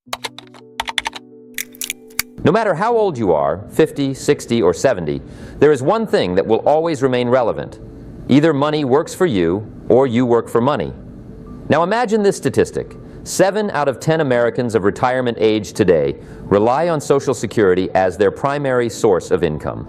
No matter how old you are, 50, 60, or 70, there is one thing that will always remain relevant. Either money works for you, or you work for money. Now imagine this statistic. 7 out of 10 Americans of retirement age today rely on Social Security as their primary source of income.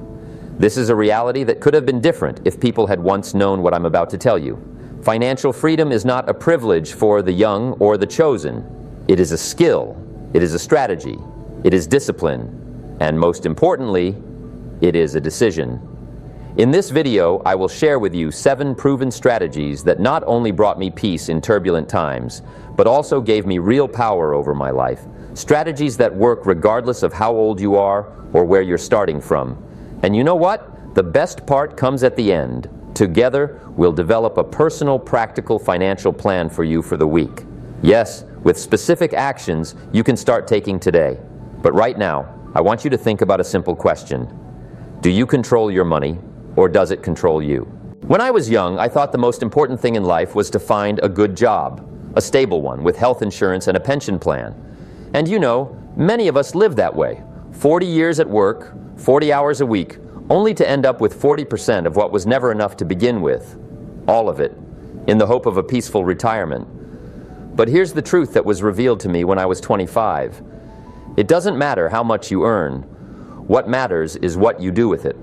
This is a reality that could have been different if people had once known what I'm about to tell you. Financial freedom is not a privilege for the young or the chosen. It is a skill, it is a strategy, it is discipline, and most importantly, it is a decision. In this video, I will share with you 7 proven strategies that not only brought me peace in turbulent times, but also gave me real power over my life. Strategies that work regardless of how old you are or where you're starting from. And you know what? The best part comes at the end. Together, we'll develop a personal, practical financial plan for you for the week. Yes, with specific actions you can start taking today. But right now, I want you to think about a simple question. Do you control your money, or does it control you? When I was young, I thought the most important thing in life was to find a good job, a stable one with health insurance and a pension plan. And you know, many of us live that way. 40 years at work, 40 hours a week, only to end up with 40% of what was never enough to begin with. All of it, in the hope of a peaceful retirement. But here's the truth that was revealed to me when I was 25. It doesn't matter how much you earn. What matters is what you do with it.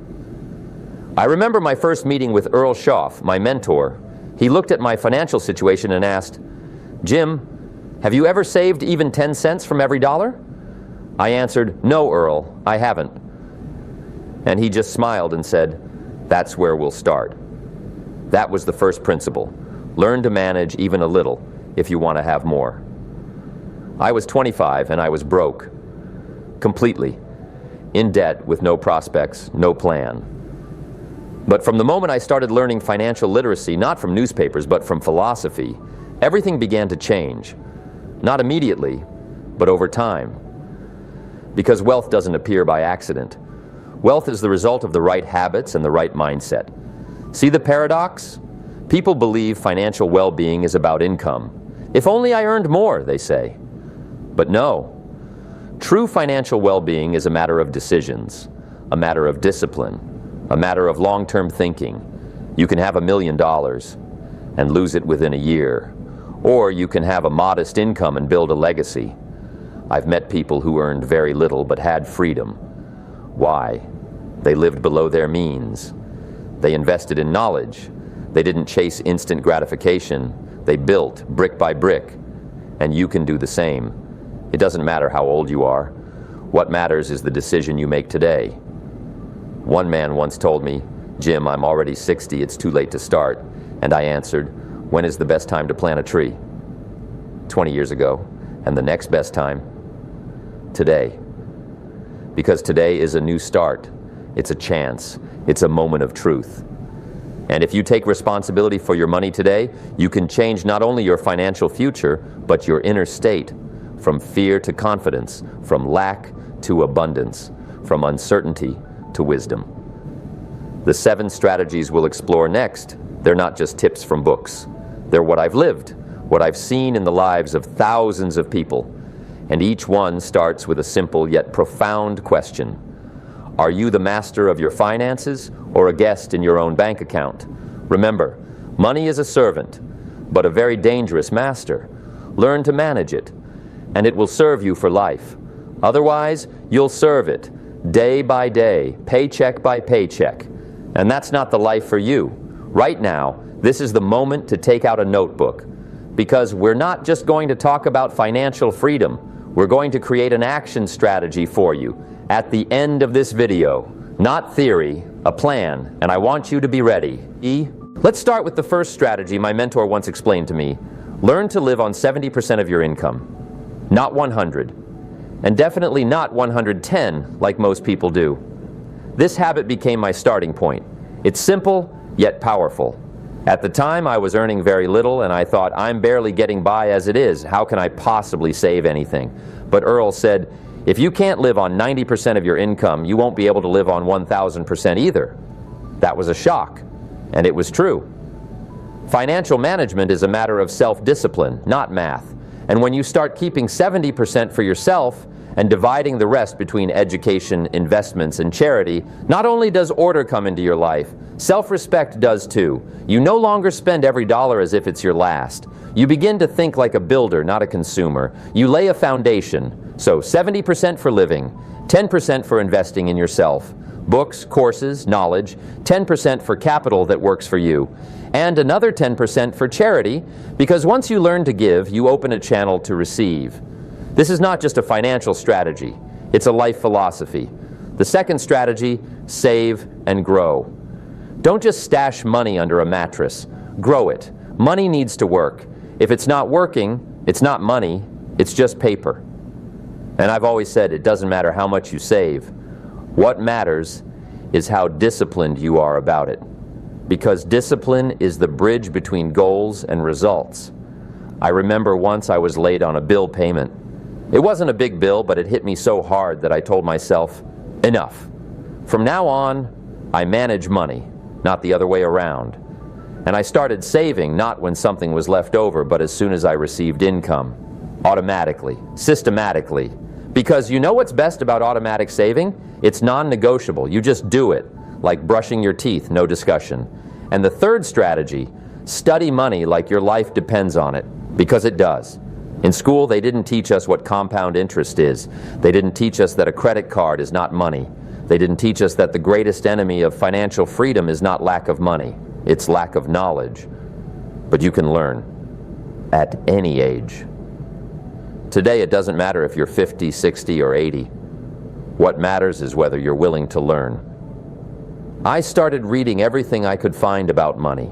I remember my first meeting with Earl Schaff, my mentor. He looked at my financial situation and asked, "Jim, have you ever saved even 10 cents from every dollar?" I answered, "No, Earl, I haven't." And he just smiled and said, "That's where we'll start." That was the first principle. Learn to manage even a little if you want to have more. I was 25 and I was broke. Completely. In debt with no prospects, no plan. But from the moment I started learning financial literacy, not from newspapers, but from philosophy, everything began to change. Not immediately, but over time. Because wealth doesn't appear by accident. Wealth is the result of the right habits and the right mindset. See the paradox? People believe financial well-being is about income. If only I earned more, they say. But no. True financial well-being is a matter of decisions, a matter of discipline, a matter of long-term thinking. You can have $1 million and lose it within a year. Or you can have a modest income and build a legacy. I've met people who earned very little but had freedom. Why? They lived below their means. They invested in knowledge. They didn't chase instant gratification. They built brick by brick. And you can do the same. It doesn't matter how old you are. What matters is the decision you make today. One man once told me, "Jim, I'm already 60, it's too late to start." And I answered, "When is the best time to plant a tree?" 20 years ago. And the next best time? Today. Because today is a new start. It's a chance. It's a moment of truth. And if you take responsibility for your money today, you can change not only your financial future, but your inner state. From fear to confidence, from lack to abundance, from uncertainty to wisdom. The 7 strategies we'll explore next, they're not just tips from books. They're what I've lived, what I've seen in the lives of thousands of people. And each one starts with a simple yet profound question. Are you the master of your finances or a guest in your own bank account? Remember, money is a servant, but a very dangerous master. Learn to manage it, and it will serve you for life. Otherwise, you'll serve it, day by day, paycheck by paycheck. And that's not the life for you. Right now, this is the moment to take out a notebook. Because we're not just going to talk about financial freedom. We're going to create an action strategy for you at the end of this video. Not theory, a plan, and I want you to be ready. Let's start with the first strategy my mentor once explained to me. Learn to live on 70% of your income. Not 100. And definitely not 110 like most people do. This habit became my starting point. It's simple, yet powerful. At the time, I was earning very little, and I thought, I'm barely getting by as it is. How can I possibly save anything? But Earl said, if you can't live on 90% of your income, you won't be able to live on 1,000% either. That was a shock, and it was true. Financial management is a matter of self-discipline, not math. And when you start keeping 70% for yourself and dividing the rest between education, investments, and charity, not only does order come into your life, self-respect does too. You no longer spend every dollar as if it's your last. You begin to think like a builder, not a consumer. You lay a foundation. So 70% for living, 10% for investing in yourself, books, courses, knowledge, 10% for capital that works for you, and another 10% for charity, because once you learn to give, you open a channel to receive. This is not just a financial strategy, it's a life philosophy. The second strategy, save and grow. Don't just stash money under a mattress, grow it. Money needs to work. If it's not working, it's not money, it's just paper. And I've always said it doesn't matter how much you save. What matters is how disciplined you are about it. Because discipline is the bridge between goals and results. I remember once I was late on a bill payment. It wasn't a big bill, but it hit me so hard that I told myself, enough. From now on, I manage money, not the other way around. And I started saving not when something was left over, but as soon as I received income. Automatically, systematically. Because you know what's best about automatic saving? It's non-negotiable. You just do it, like brushing your teeth, no discussion. And the third strategy, study money like your life depends on it, because it does. In school, they didn't teach us what compound interest is. They didn't teach us that a credit card is not money. They didn't teach us that the greatest enemy of financial freedom is not lack of money. It's lack of knowledge. But you can learn at any age. Today, it doesn't matter if you're 50, 60, or 80. What matters is whether you're willing to learn. I started reading everything I could find about money,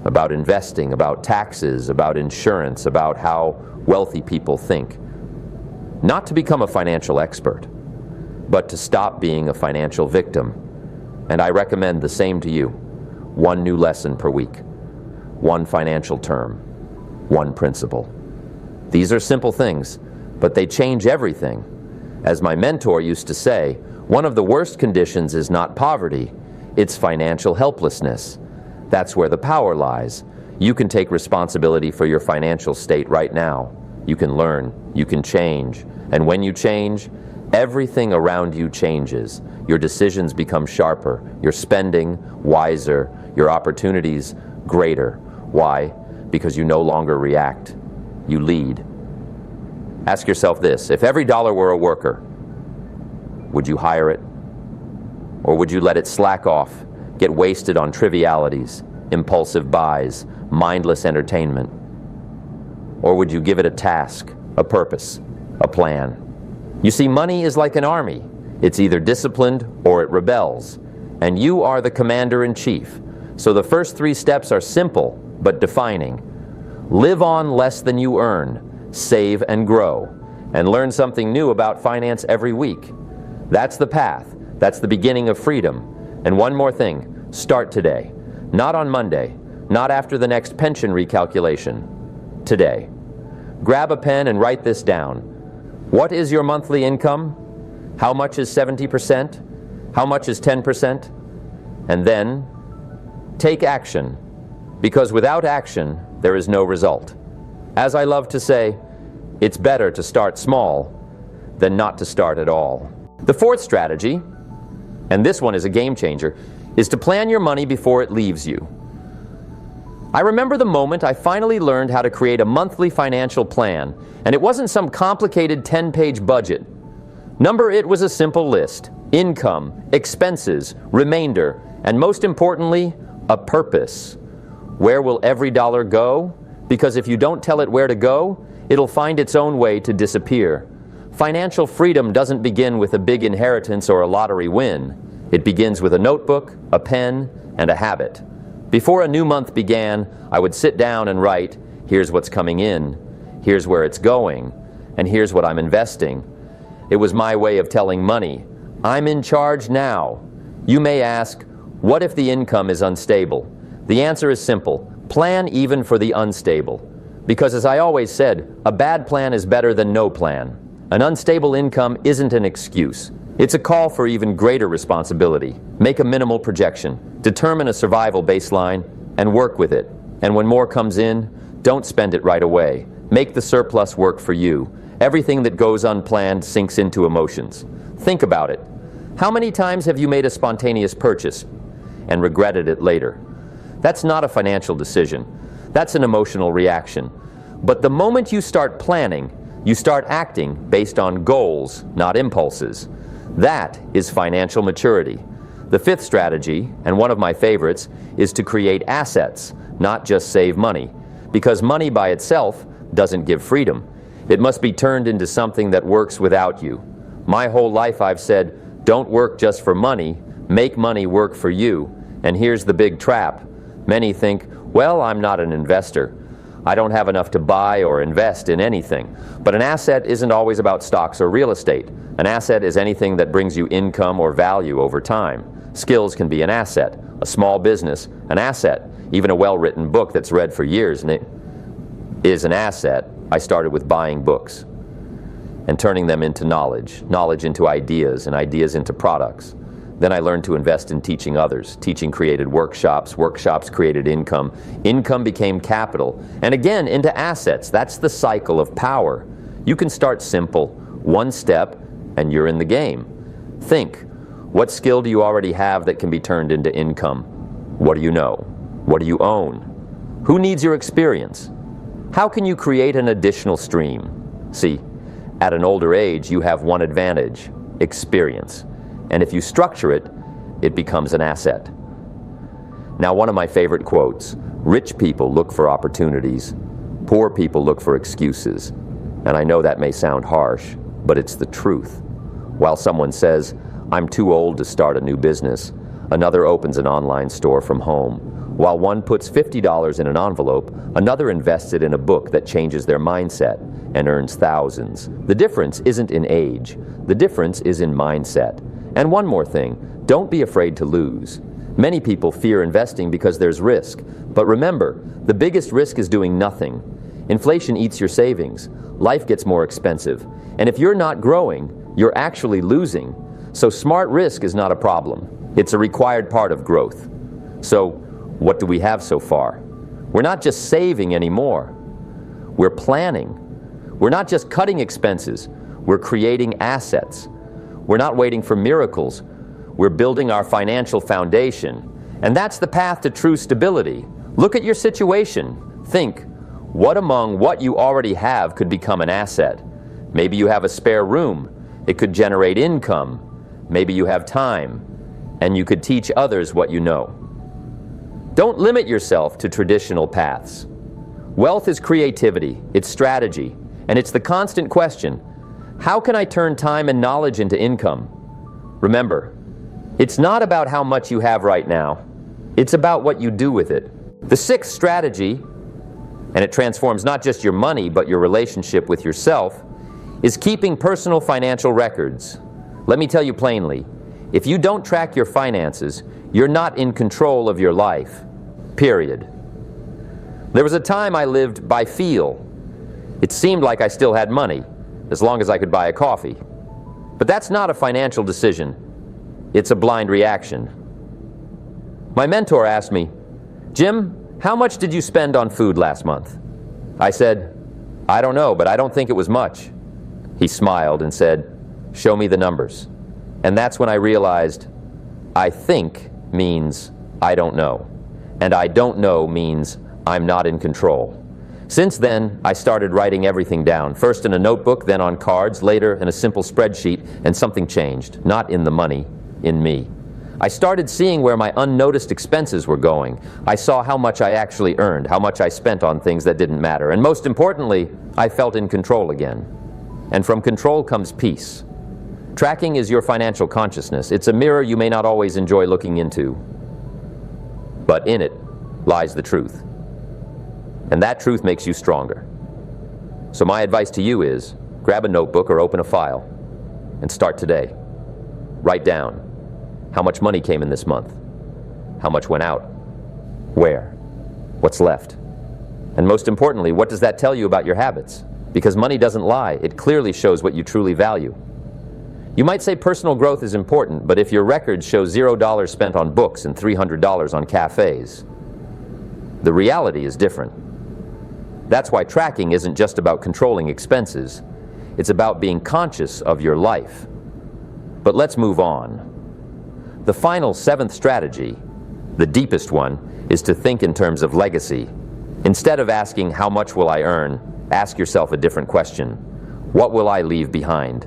about investing, about taxes, about insurance, about how wealthy people think. Not to become a financial expert, but to stop being a financial victim. And I recommend the same to you. One new lesson per week, one financial term, one principle. These are simple things, but they change everything. As my mentor used to say, one of the worst conditions is not poverty, it's financial helplessness. That's where the power lies. You can take responsibility for your financial state right now. You can learn, you can change, and when you change, everything around you changes. Your decisions become sharper, your spending wiser, your opportunities greater. Why? Because you no longer react. You lead. Ask yourself this, if every dollar were a worker, would you hire it? Or would you let it slack off, get wasted on trivialities, impulsive buys, mindless entertainment? Or would you give it a task, a purpose, a plan? You see, money is like an army. It's either disciplined or it rebels. And you are the commander-in-chief. So the first 3 steps are simple but defining. Live on less than you earn, save and grow, and learn something new about finance every week. That's the path. That's the beginning of freedom. And one more thing, start today. Not on Monday, not after the next pension recalculation. Today. Grab a pen and write this down. What is your monthly income? How much is 70%? How much is 10%? And then take action, because without action, there is no result. As I love to say, it's better to start small than not to start at all. The fourth strategy, and this one is a game changer, is to plan your money before it leaves you. I remember the moment I finally learned how to create a monthly financial plan, and it wasn't some complicated 10-page budget. Number it was a simple list: income, expenses, remainder, and most importantly, a purpose. Where will every dollar go? Because if you don't tell it where to go, it'll find its own way to disappear. Financial freedom doesn't begin with a big inheritance or a lottery win. It begins with a notebook, a pen, and a habit. Before a new month began, I would sit down and write, here's what's coming in, here's where it's going, and here's what I'm investing. It was my way of telling money, I'm in charge now. You may ask, what if the income is unstable? The answer is simple. Plan even for the unstable. Because as I always said, a bad plan is better than no plan. An unstable income isn't an excuse. It's a call for even greater responsibility. Make a minimal projection. Determine a survival baseline and work with it. And when more comes in, don't spend it right away. Make the surplus work for you. Everything that goes unplanned sinks into emotions. Think about it. How many times have you made a spontaneous purchase and regretted it later? That's not a financial decision. That's an emotional reaction. But the moment you start planning, you start acting based on goals, not impulses. That is financial maturity. The fifth strategy, and one of my favorites, is to create assets, not just save money. Because money by itself doesn't give freedom. It must be turned into something that works without you. My whole life I've said, don't work just for money, make money work for you. And here's the big trap. Many think, well, I'm not an investor. I don't have enough to buy or invest in anything. But an asset isn't always about stocks or real estate. An asset is anything that brings you income or value over time. Skills can be an asset, a small business, an asset, even a well-written book that's read for years and it is an asset. I started with buying books and turning them into knowledge into ideas, and ideas into products. Then I learned to invest in teaching others. Teaching created workshops, workshops created income, income became capital, and again into assets. That's the cycle of power. You can start simple, one step, and you're in the game. Think, what skill do you already have that can be turned into income? What do you know? What do you own? Who needs your experience? How can you create an additional stream? See, at an older age, you have one advantage, experience. And if you structure it, it becomes an asset. Now, one of my favorite quotes, rich people look for opportunities, poor people look for excuses. And I know that may sound harsh, but it's the truth. While someone says, I'm too old to start a new business, another opens an online store from home. While one puts $50 in an envelope, another invests it in a book that changes their mindset and earns thousands. The difference isn't in age. The difference is in mindset. And one more thing, don't be afraid to lose. Many people fear investing because there's risk. But remember, the biggest risk is doing nothing. Inflation eats your savings. Life gets more expensive. And if you're not growing, you're actually losing. So smart risk is not a problem. It's a required part of growth. So what do we have so far? We're not just saving anymore. We're planning. We're not just cutting expenses. We're creating assets. We're not waiting for miracles. We're building our financial foundation. And that's the path to true stability. Look at your situation. Think, what among what you already have could become an asset? Maybe you have a spare room. It could generate income. Maybe you have time, and you could teach others what you know. Don't limit yourself to traditional paths. Wealth is creativity, it's strategy, and it's the constant question, how can I turn time and knowledge into income? Remember, it's not about how much you have right now, it's about what you do with it. The sixth strategy, and it transforms not just your money, but your relationship with yourself, is keeping personal financial records. Let me tell you plainly, if you don't track your finances, you're not in control of your life, period. There was a time I lived by feel. It seemed like I still had money, as long as I could buy a coffee. But that's not a financial decision. It's a blind reaction. My mentor asked me, Jim, how much did you spend on food last month? I said, I don't know, but I don't think it was much. He smiled and said, show me the numbers. And that's when I realized, I think means I don't know. And I don't know means I'm not in control. Since then, I started writing everything down, first in a notebook, then on cards, later in a simple spreadsheet, and something changed, not in the money, in me. I started seeing where my unnoticed expenses were going. I saw how much I actually earned, how much I spent on things that didn't matter, and most importantly, I felt in control again. And from control comes peace. Tracking is your financial consciousness. It's a mirror you may not always enjoy looking into, but in it lies the truth. And that truth makes you stronger. So my advice to you is, grab a notebook or open a file and start today. Write down how much money came in this month, how much went out, where, what's left, and most importantly, what does that tell you about your habits? Because money doesn't lie. It clearly shows what you truly value. You might say personal growth is important, but if your records show $0 spent on books and $300 on cafes, the reality is different. That's why tracking isn't just about controlling expenses. It's about being conscious of your life. But let's move on. The final seventh strategy, the deepest one, is to think in terms of legacy. Instead of asking, how much will I earn, ask yourself a different question. What will I leave behind?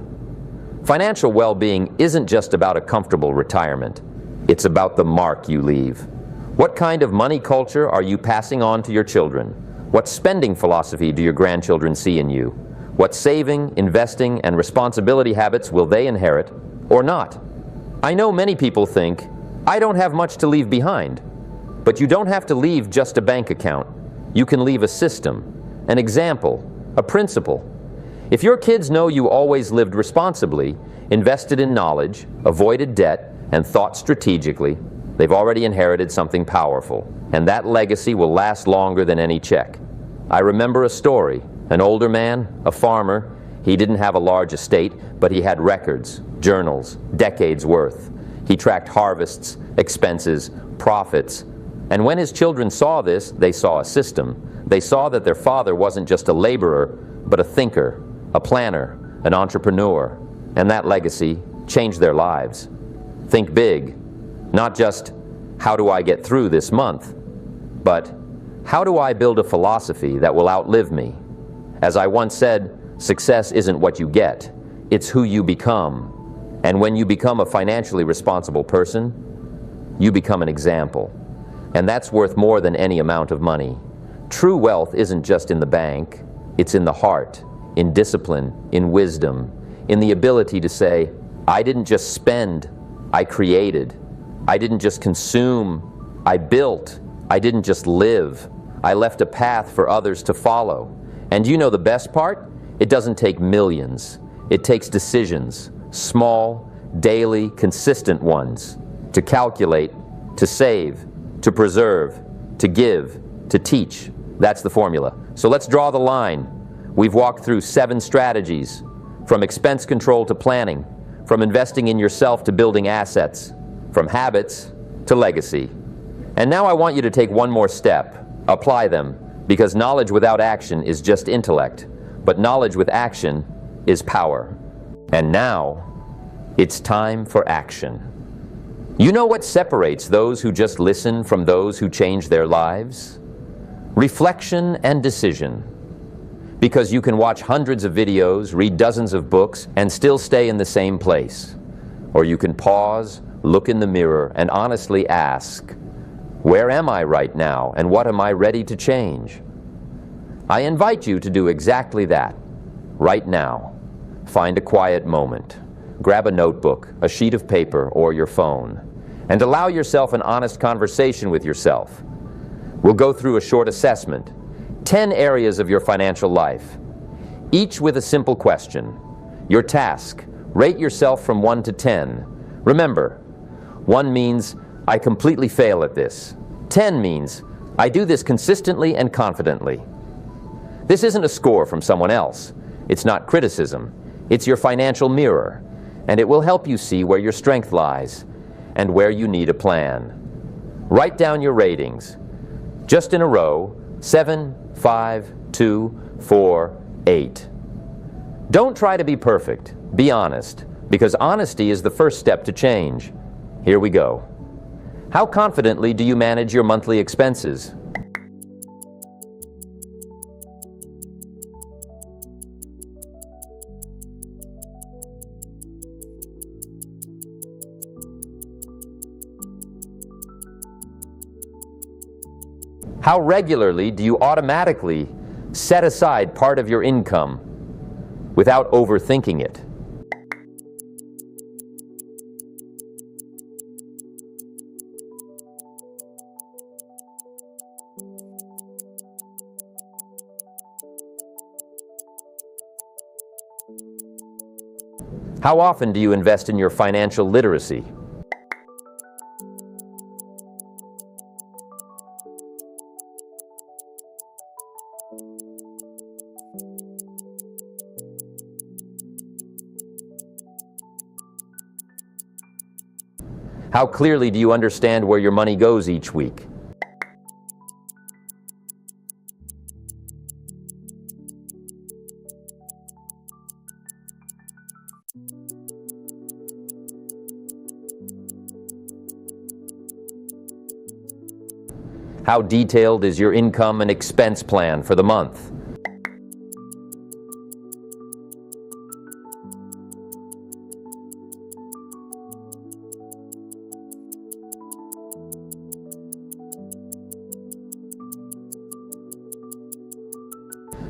Financial well-being isn't just about a comfortable retirement. It's about the mark you leave. What kind of money culture are you passing on to your children? What spending philosophy do your grandchildren see in you? What saving, investing, and responsibility habits will they inherit or not? I know many people think, I don't have much to leave behind. But you don't have to leave just a bank account. You can leave a system, an example, a principle. If your kids know you always lived responsibly, invested in knowledge, avoided debt, and thought strategically, they've already inherited something powerful. And that legacy will last longer than any check. I remember a story. An older man, a farmer. He didn't have a large estate, but he had records, journals, decades worth. He tracked harvests, expenses, profits. And when his children saw this, they saw a system. They saw that their father wasn't just a laborer, but a thinker, a planner, an entrepreneur. And that legacy changed their lives. Think big. Not just, how do I get through this month? But, how do I build a philosophy that will outlive me? As I once said, success isn't what you get, it's who you become. And when you become a financially responsible person, you become an example. And that's worth more than any amount of money. True wealth isn't just in the bank, it's in the heart, in discipline, in wisdom, in the ability to say, I didn't just spend, I created. I didn't just consume, I built. I didn't just live. I left a path for others to follow. And you know the best part? It doesn't take millions. It takes decisions, small, daily, consistent ones, to calculate, to save, to preserve, to give, to teach. That's the formula. So let's draw the line. We've walked through 7 strategies, from expense control to planning, from investing in yourself to building assets, from habits to legacy. And now I want you to take one more step. Apply them, because knowledge without action is just intellect, but knowledge with action is power. And now, it's time for action. You know what separates those who just listen from those who change their lives? Reflection and decision. Because you can watch hundreds of videos, read dozens of books, and still stay in the same place. Or you can pause, look in the mirror, and honestly ask, where am I right now, and what am I ready to change? I invite you to do exactly that, right now. Find a quiet moment. Grab a notebook, a sheet of paper, or your phone, and allow yourself an honest conversation with yourself. We'll go through a short assessment, 10 areas of your financial life, each with a simple question. Your task, rate yourself from 1 to 10. Remember, 1 means, I completely fail at this. 10 means, I do this consistently and confidently. This isn't a score from someone else. It's not criticism. It's your financial mirror, and it will help you see where your strength lies and where you need a plan. Write down your ratings, just in a row, 7, 5, 2, 4, 8. Don't try to be perfect. Be honest, because honesty is the first step to change. Here we go. How confidently do you manage your monthly expenses? How regularly do you automatically set aside part of your income without overthinking it? How often do you invest in your financial literacy? How clearly do you understand where your money goes each week? How detailed is your income and expense plan for the month?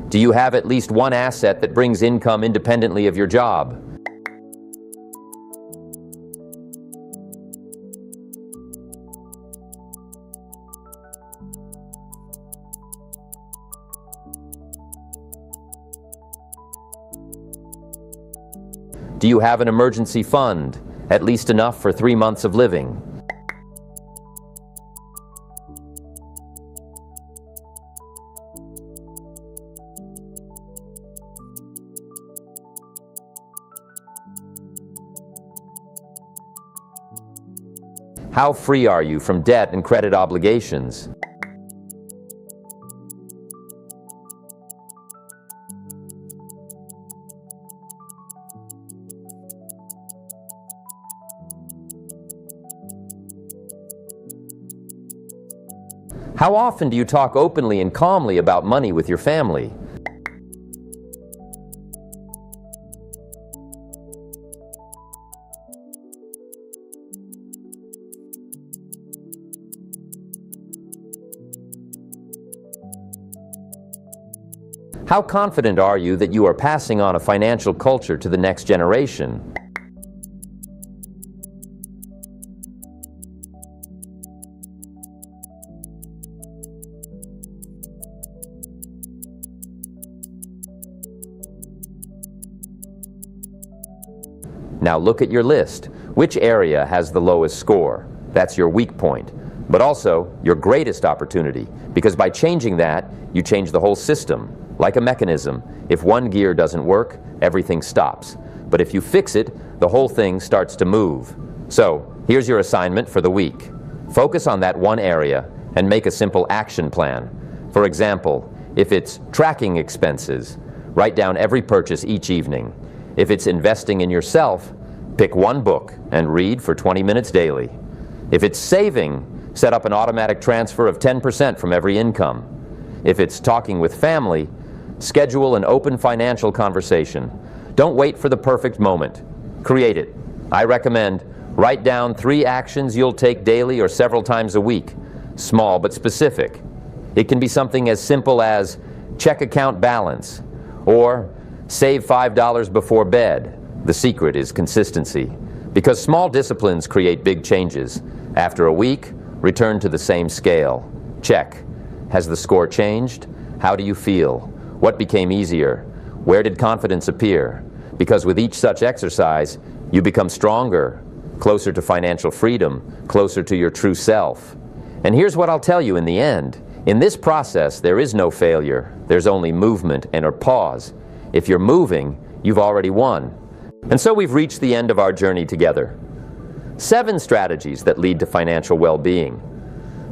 Do you have at least one asset that brings income independently of your job? Do you have an emergency fund, at least enough for 3 months of living? How free are you from debt and credit obligations? How often do you talk openly and calmly about money with your family? How confident are you that you are passing on a financial culture to the next generation? Now look at your list. Which area has the lowest score? That's your weak point, but also your greatest opportunity, because by changing that, you change the whole system. Like a mechanism, if one gear doesn't work, everything stops. But if you fix it, the whole thing starts to move. So, here's your assignment for the week. Focus on that one area and make a simple action plan. For example, if it's tracking expenses, write down every purchase each evening. If it's investing in yourself, pick one book and read for 20 minutes daily. If it's saving, set up an automatic transfer of 10% from every income. If it's talking with family, schedule an open financial conversation. Don't wait for the perfect moment. Create it. I recommend write down 3 actions you'll take daily or several times a week. Small but specific. It can be something as simple as check account balance or save $5 before bed. The secret is consistency, because small disciplines create big changes. After a week, return to the same scale. Check. Has the score changed? How do you feel? What became easier? Where did confidence appear? Because with each such exercise, you become stronger, closer to financial freedom, closer to your true self. And here's what I'll tell you in the end. In this process, there is no failure. There's only movement and a pause. If you're moving, you've already won. And so we've reached the end of our journey together. 7 strategies that lead to financial well-being.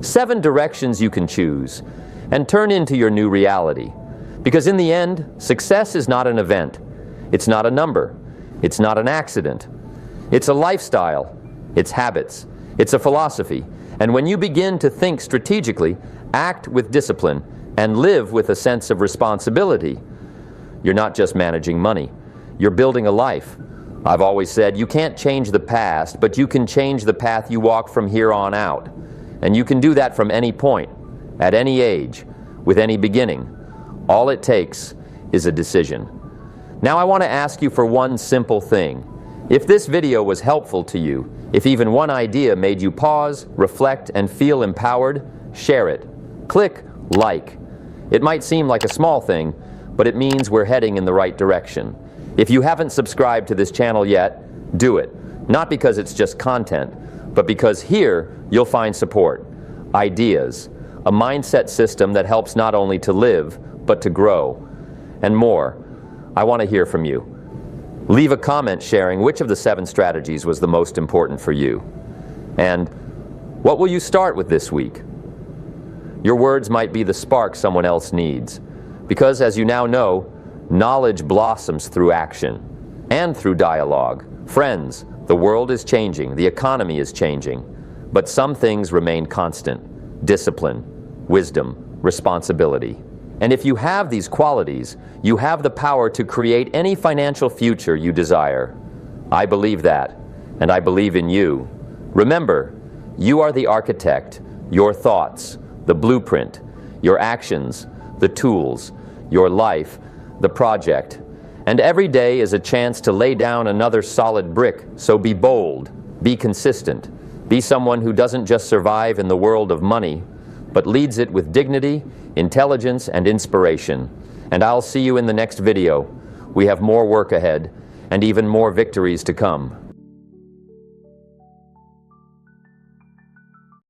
7 directions you can choose and turn into your new reality. Because in the end, success is not an event. It's not a number. It's not an accident. It's a lifestyle. It's habits. It's a philosophy. And when you begin to think strategically, act with discipline, and live with a sense of responsibility, you're not just managing money. You're building a life. I've always said you can't change the past, but you can change the path you walk from here on out. And you can do that from any point, at any age, with any beginning. All it takes is a decision. Now I want to ask you for one simple thing. If this video was helpful to you, if even one idea made you pause, reflect, and feel empowered, share it. Click like. It might seem like a small thing, but it means we're heading in the right direction. If you haven't subscribed to this channel yet, do it. Not because it's just content, but because here you'll find support, ideas, a mindset system that helps not only to live, but to grow, and more. I want to hear from you. Leave a comment sharing which of the 7 strategies was the most important for you. And what will you start with this week? Your words might be the spark someone else needs. Because as you now know, knowledge blossoms through action and through dialogue. Friends, the world is changing, the economy is changing, but some things remain constant. Discipline, wisdom, responsibility. And if you have these qualities, you have the power to create any financial future you desire. I believe that, and I believe in you. Remember, you are the architect. Your thoughts, the blueprint, your actions, the tools, your life, the project. And every day is a chance to lay down another solid brick, so be bold, be consistent, be someone who doesn't just survive in the world of money, but leads it with dignity, intelligence, and inspiration. And I'll see you in the next video. We have more work ahead, and even more victories to come.